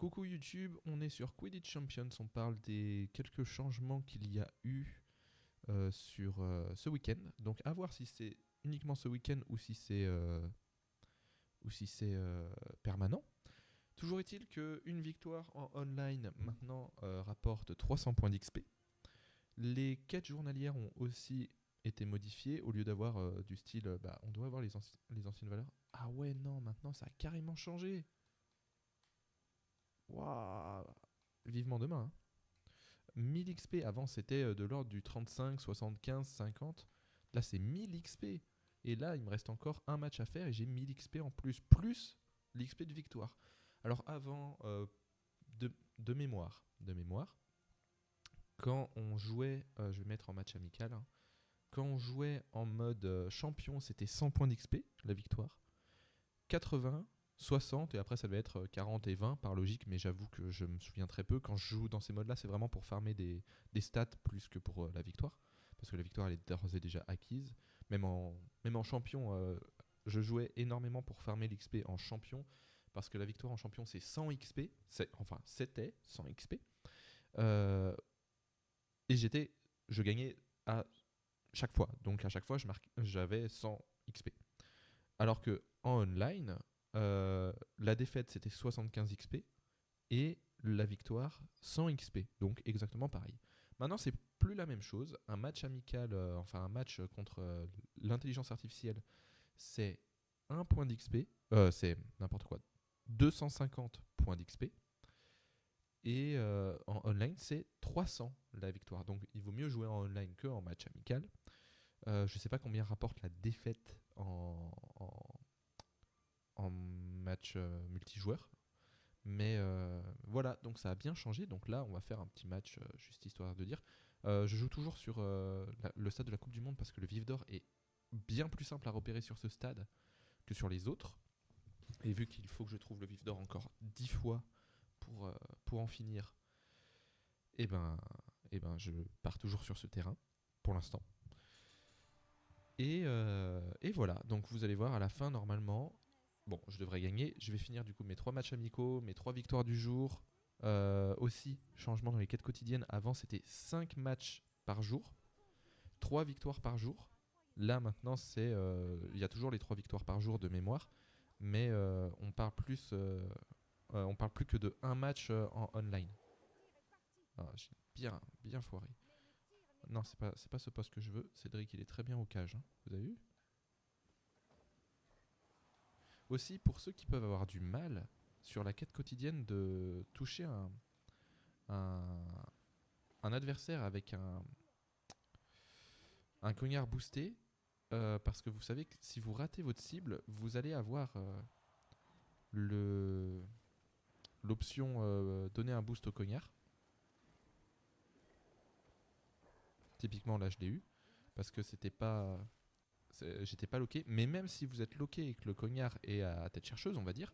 Coucou YouTube, on est sur Quidditch Champions, on parle des quelques changements qu'il y a eu sur ce week-end. Donc à voir si c'est uniquement ce week-end ou si c'est permanent. Toujours est-il qu'une victoire en online maintenant rapporte 300 points d'XP. Les quêtes journalières ont aussi été modifiées. Au lieu d'avoir du style, on doit avoir les anciennes valeurs. Ah ouais, non, maintenant ça a carrément changé. Waouh, vivement demain. 1000 XP, avant c'était de l'ordre du 35, 75, 50. Là c'est 1000 XP. Et là il me reste encore un match à faire et j'ai 1000 XP en plus, plus l'XP de victoire. Alors avant, de mémoire, quand on jouait, je vais mettre en match amical, hein, quand on jouait en mode champion, c'était 100 points d'XP, la victoire. 80, 60, et après ça devait être 40 et 20 par logique, mais j'avoue que je me souviens très peu. Quand je joue dans ces modes-là, c'est vraiment pour farmer des stats plus que pour la victoire, parce que la victoire elle est d'ores et déjà acquise. Même en champion, je jouais énormément pour farmer l'XP en champion, parce que la victoire en champion c'est 100 XP, c'était 100 XP, euh, et je gagnais à chaque fois, donc à chaque fois j'avais 100 XP. Alors que en online, la défaite c'était 75 XP et la victoire 100 XP. Donc exactement pareil. Maintenant, c'est plus la même chose. Un match amical, enfin un match contre l'intelligence artificielle, c'est 1 point d'XP. C'est n'importe quoi. 250 points d'XP. Et en online, c'est 300 la victoire. Donc il vaut mieux jouer en online qu'en match amical. Je sais pas combien rapporte la défaite en match multijoueur. Mais voilà, donc ça a bien changé. Donc là, on va faire un petit match, juste histoire de dire. Je joue toujours sur le stade de la Coupe du Monde parce que le Vif d'Or est bien plus simple à repérer sur ce stade que sur les autres. Et vu qu'il faut que je trouve le Vif d'Or encore 10 fois pour en finir, et ben, je pars toujours sur ce terrain pour l'instant. Et voilà, donc vous allez voir à la fin, normalement, bon, je devrais gagner. Je vais finir du coup mes 3 matchs amicaux, mes 3 victoires du jour. Aussi, changement dans les quêtes quotidiennes. Avant, c'était 5 matchs par jour, 3 victoires par jour. Là, maintenant, il y a toujours les 3 victoires par jour de mémoire, mais on parle plus que de un match en online. Ah, j'ai bien, bien foiré. Non, c'est pas ce poste que je veux. Cédric, il est très bien au cage, hein. Vous avez vu? Aussi, pour ceux qui peuvent avoir du mal sur la quête quotidienne de toucher un, un adversaire avec un cognard boosté, parce que vous savez que si vous ratez votre cible, vous allez avoir le l'option donner un boost au cognard. Typiquement là je l'ai eu parce que j'étais pas loqué, mais même si vous êtes loqué et que le cognard est à tête chercheuse, on va dire,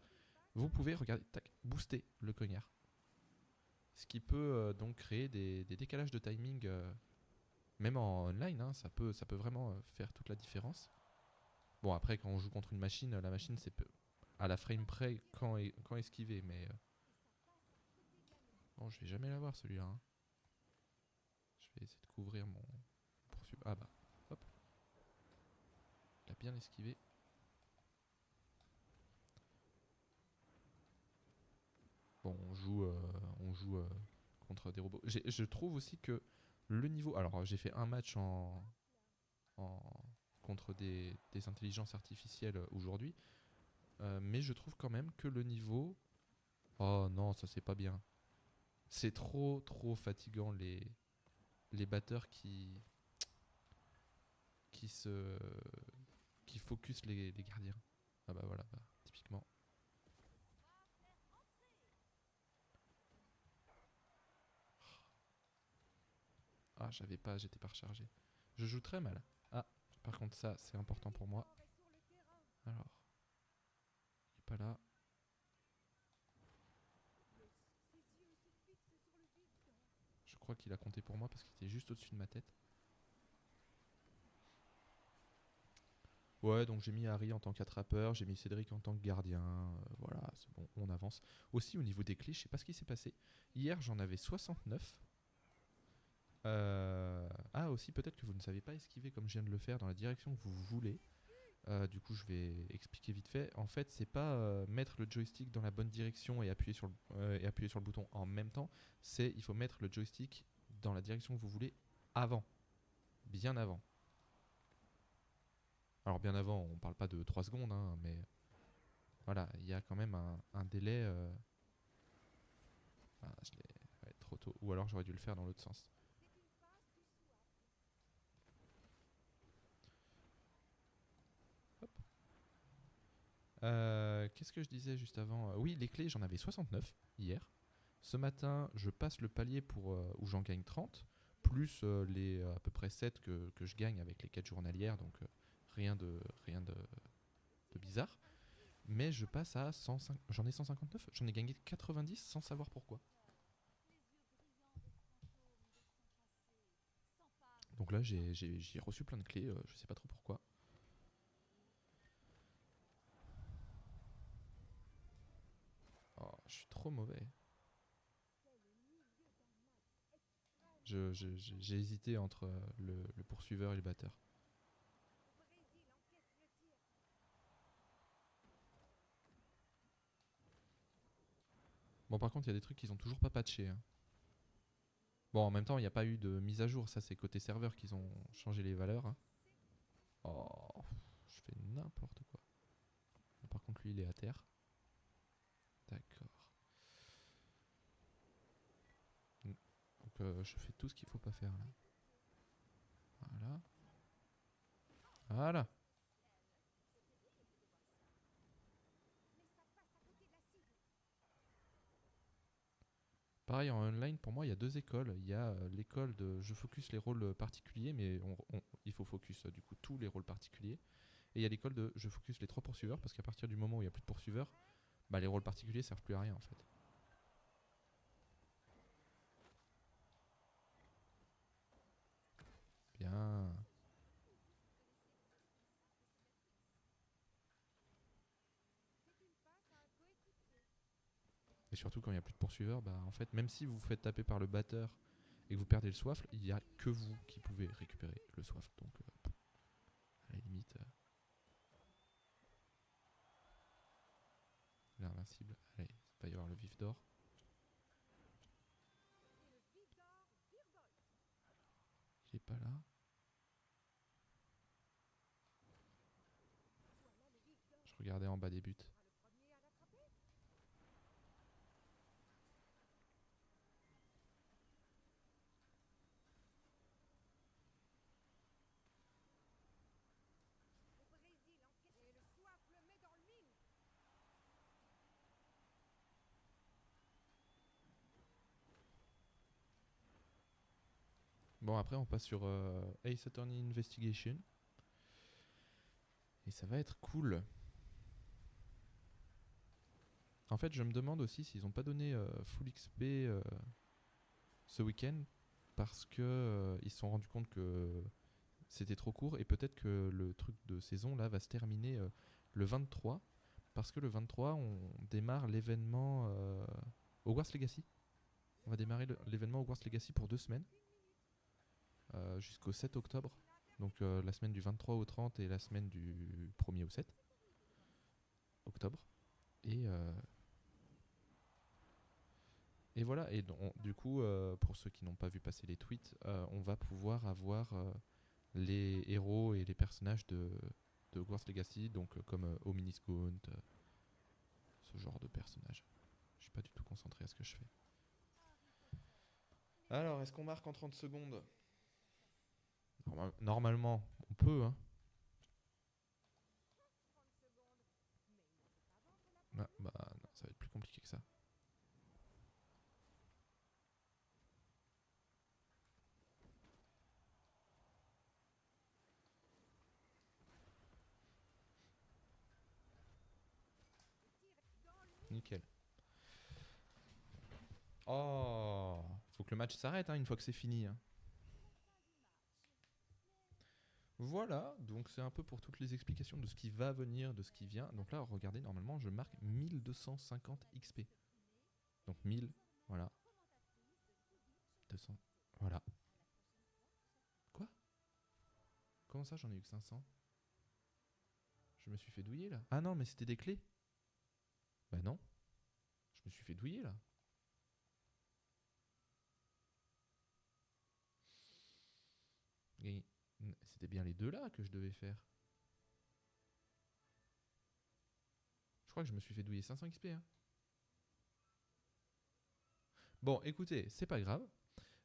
vous pouvez regarder, tac, booster le cognard. Ce qui peut donc créer des décalages de timing, même en online, hein, ça peut vraiment faire toute la différence. Bon, après, quand on joue contre une machine, la machine, c'est à la frame près quand esquiver, mais bon, je vais jamais l'avoir celui-là, hein. Je vais essayer de couvrir mon poursuivre. Ah bah, hop, il a bien esquivé. Bon, on joue contre des robots. Je trouve aussi que le niveau. Alors, j'ai fait un match en- contre des intelligences artificielles aujourd'hui, mais je trouve quand même que le niveau. Oh non, ça c'est pas bien. C'est trop, trop fatigant les batteurs qui se qui focus les gardiens. Ah bah voilà, typiquement. Ah, j'étais pas rechargé. Je joue très mal. Ah, par contre ça c'est important pour moi. Alors, il est pas là. Je crois qu'il a compté pour moi parce qu'il était juste au-dessus de ma tête. Ouais, donc j'ai mis Harry en tant qu'attrapeur, j'ai mis Cédric en tant que gardien. Voilà, c'est bon, on avance. Aussi, au niveau des clés, je sais pas ce qui s'est passé. Hier, j'en avais 69. Ah, aussi, peut-être que vous ne savez pas esquiver comme je viens de le faire dans la direction que vous voulez. Du coup, je vais expliquer vite fait. En fait, c'est pas mettre le joystick dans la bonne direction et appuyer sur le bouton en même temps. C'est il faut mettre le joystick dans la direction que vous voulez avant, bien avant. Alors bien avant, on parle pas de 3 secondes, hein, mais voilà, il y a quand même un délai. Ah, je l'ai ouais, trop tôt. Ou alors j'aurais dû le faire dans l'autre sens. Hop. Qu'est-ce que je disais juste avant? Oui, les clés, j'en avais 69 hier. Ce matin, je passe le palier pour où j'en gagne 30, plus les à peu près 7 que je gagne avec les quêtes journalières, donc rien de bizarre. Mais je passe à 105, j'en ai 159, j'en ai gagné 90 sans savoir pourquoi. Donc là, j'ai reçu plein de clés, je sais pas trop pourquoi. Oh, je suis trop mauvais. J'ai hésité entre le poursuiveur et le batteur. Bon, par contre, il y a des trucs qu'ils ont toujours pas patché, hein. Bon, en même temps, il n'y a pas eu de mise à jour. Ça, c'est côté serveur qu'ils ont changé les valeurs, hein. Oh, je fais n'importe quoi. Par contre, lui, il est à terre. D'accord. Donc, je fais tout ce qu'il faut pas faire là. Voilà. Voilà. Pareil, en online, pour moi, il y a deux écoles. Il y a l'école de je focus les rôles particuliers, mais il faut focus du coup tous les rôles particuliers. Et il y a l'école de je focus les trois poursuiveurs, parce qu'à partir du moment où il n'y a plus de poursuiveurs, bah, les rôles particuliers servent plus à rien en fait. Bien. Et surtout quand il n'y a plus de poursuiveurs, bah en fait, même si vous vous faites taper par le batteur et que vous perdez le soif, il n'y a que vous qui pouvez récupérer le soif. Donc, à la limite, l'invincible. Allez, il va y avoir le vif d'or. Il est pas là. Je regardais en bas des buts. Bon, après, on passe sur Ace Attorney Investigation. Et ça va être cool. En fait, je me demande aussi s'ils n'ont pas donné full XP ce week-end parce que ils se sont rendus compte que c'était trop court et peut-être que le truc de saison là va se terminer le 23 parce que le 23 on démarre l'événement Hogwarts Legacy. On va démarrer l'événement Hogwarts Legacy pour 2 semaines jusqu'au 7 octobre. Donc la semaine du 23 au 30 et la semaine du 1er au 7 octobre. Et, euh, et voilà, et du coup, pour ceux qui n'ont pas vu passer les tweets, on va pouvoir avoir les héros et les personnages de Hogwarts Legacy, donc comme Omniscount, ce genre de personnages. Je suis pas du tout concentré à ce que je fais. Alors, est-ce qu'on marque en 30 secondes? Normalement, on peut, hein. Ah, bah non, ça va être plus compliqué que ça. Nickel. Oh, faut que le match s'arrête hein, une fois que c'est fini, hein. Voilà, donc c'est un peu pour toutes les explications de ce qui va venir, de ce qui vient. Donc là, regardez, normalement, je marque 1250 XP. Donc 1000, voilà. 200, voilà. Quoi? Comment ça, j'en ai eu que 500? Je me suis fait douiller là? Ah non, mais c'était des clés. Bah non, je me suis fait douiller là. Et c'était bien les deux là que je devais faire. Je crois que je me suis fait douiller 500 XP. Hein. Bon, écoutez, c'est pas grave.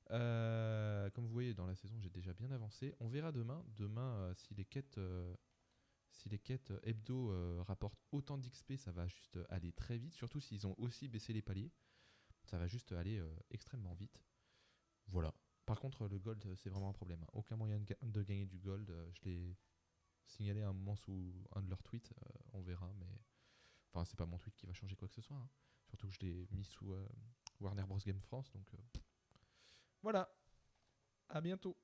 Comme vous voyez, dans la saison, j'ai déjà bien avancé. On verra demain. Demain, si les quêtes hebdo rapportent autant d'XP, ça va juste aller très vite. Surtout s'ils ont aussi baissé les paliers. Ça va juste aller extrêmement vite. Voilà. Par contre, le gold, c'est vraiment un problème. Hein. Aucun moyen de gagner du gold. Je l'ai signalé à un moment sous un de leurs tweets. On verra, mais... Enfin, c'est pas mon tweet qui va changer quoi que ce soit. Hein. Surtout que je l'ai mis sous Warner Bros. Game France. Donc voilà. À bientôt.